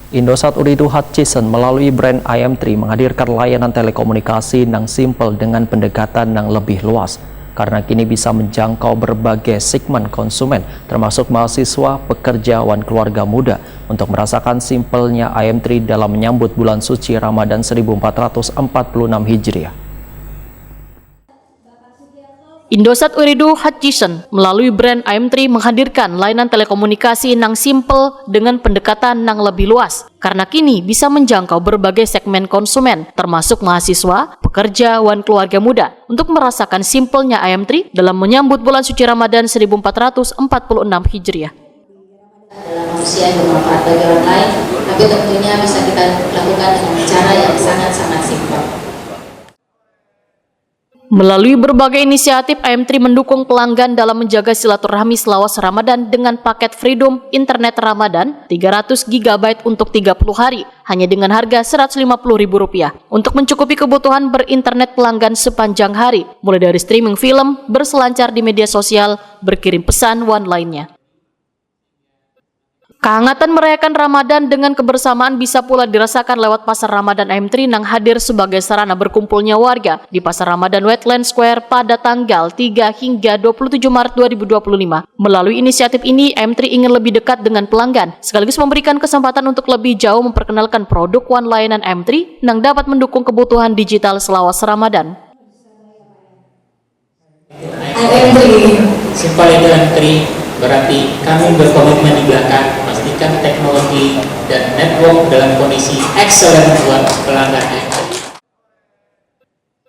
Indosat Uridu Hutchison melalui brand IM3 menghadirkan layanan telekomunikasi yang simpel dengan pendekatan yang lebih luas. Karena kini bisa menjangkau berbagai segmen konsumen, termasuk mahasiswa, pekerja, dan keluarga muda, untuk merasakan simpelnya IM3 dalam menyambut bulan suci Ramadan 1446 Hijriah. Indosat Uridu Hutchison melalui brand IM3 menghadirkan layanan telekomunikasi yang simple dengan pendekatan yang lebih luas. Karena kini bisa menjangkau berbagai segmen konsumen, termasuk mahasiswa, pekerja, dan keluarga muda, untuk merasakan simpelnya IM3 dalam menyambut bulan suci Ramadan 1446 Hijriah. Dalam usia yang bermanfaat bagi orang lain, tapi tentunya bisa kita lakukan dengan cara yang sangat-sangat simpel. Melalui berbagai inisiatif, IM3 mendukung pelanggan dalam menjaga silaturahmi selawas Ramadan dengan paket Freedom Internet Ramadan 300 GB untuk 30 hari, hanya dengan harga Rp150.000 untuk mencukupi kebutuhan berinternet pelanggan sepanjang hari, mulai dari streaming film, berselancar di media sosial, berkirim pesan, dan lainnya. Kehangatan merayakan Ramadan dengan kebersamaan bisa pula dirasakan lewat Pasar Ramadan IM3 yang hadir sebagai sarana berkumpulnya warga di Pasar Ramadan Wetland Square pada tanggal 3 hingga 27 Maret 2025. Melalui inisiatif ini, IM3 ingin lebih dekat dengan pelanggan, sekaligus memberikan kesempatan untuk lebih jauh memperkenalkan produk dan layanan IM3 yang dapat mendukung kebutuhan digital selawas Ramadan. IM3, simpel itu IM3, berarti kami berkomitmen di belakang memastikan teknologi dan network dalam kondisi excellent buat pelanggan IM3.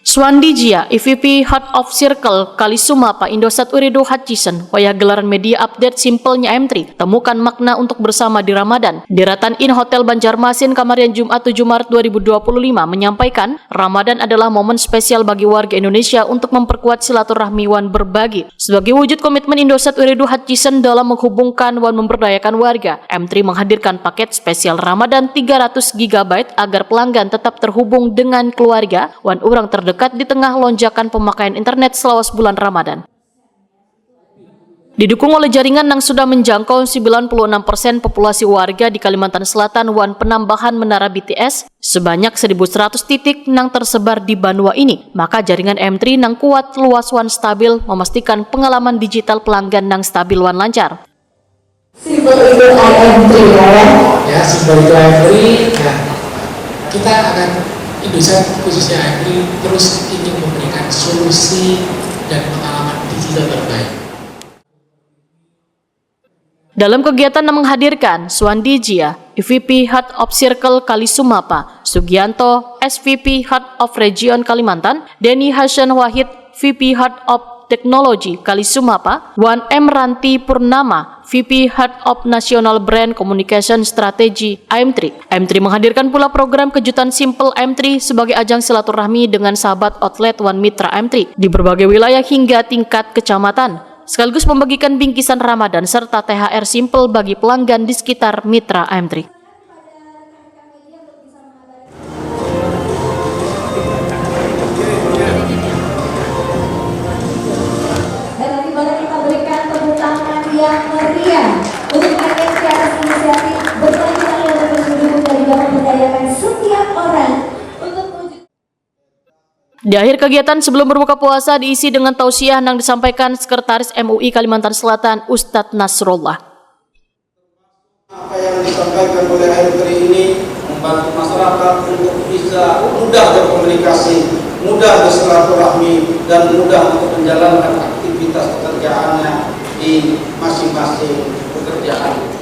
Swandi Jia, EVP Head of Circle Kalisumapa Indosat Uridu Hutchison, wayah gelaran media update simpelnya IM3, temukan makna untuk bersama di Ramadan. Deratan Inn Hotel Banjarmasin Kamarian Jumat 7 Maret 2025 menyampaikan, Ramadan adalah momen spesial bagi warga Indonesia untuk memperkuat silaturahmi wan berbagi. Sebagai wujud komitmen Indosat Uridu Hutchison dalam menghubungkan wan memberdayakan warga, IM3 menghadirkan paket spesial Ramadan 300 GB agar pelanggan tetap terhubung dengan keluarga wan orang terdekat di tengah lonjakan pemakaian internet selawas bulan Ramadan. Didukung oleh jaringan yang sudah menjangkau 96% populasi warga di Kalimantan Selatan dan penambahan menara BTS sebanyak 1.100 titik yang tersebar di Banua ini, maka jaringan IM3 yang kuat, luas, dan stabil memastikan pengalaman digital pelanggan yang stabil dan lancar. Simpel itu IM3 ya, simpel itu IM3 ya. Kita akan Indosat khususnya IM3 terus ingin memberikan solusi dan pengalaman digital terbaik. Dalam kegiatan yang menghadirkan Swandi Jia, EVP Head of Circle Kalisumapa, Sugianto, SVP Head of Region Kalimantan, Denny Hasan Wahid, VP Head of Teknologi Kalisumapa, Wan M. Ranti Purnama, VP Head of National Brand Communication Strategy IM3. IM3 menghadirkan pula program kejutan simple IM3 sebagai ajang silaturahmi dengan sahabat outlet wan mitra IM3 di berbagai wilayah hingga tingkat kecamatan, sekaligus membagikan bingkisan Ramadan serta THR simple bagi pelanggan di sekitar mitra IM3. Yang meriah untuk IM3 atas inisiatif berkelanjutan yang terus mendukung dan juga memberdayakan setiap orang untuk menuju. Di akhir kegiatan sebelum berbuka puasa diisi dengan tausiah yang disampaikan Sekretaris MUI Kalimantan Selatan Ustadz Nasrullah. Apa yang disampaikan oleh IM3 ini membantu masyarakat untuk bisa mudah berkomunikasi, mudah bersilaturahmi, dan mudah untuk menjalankan aktivitas pekerjaannya di masing-masing pekerjaan.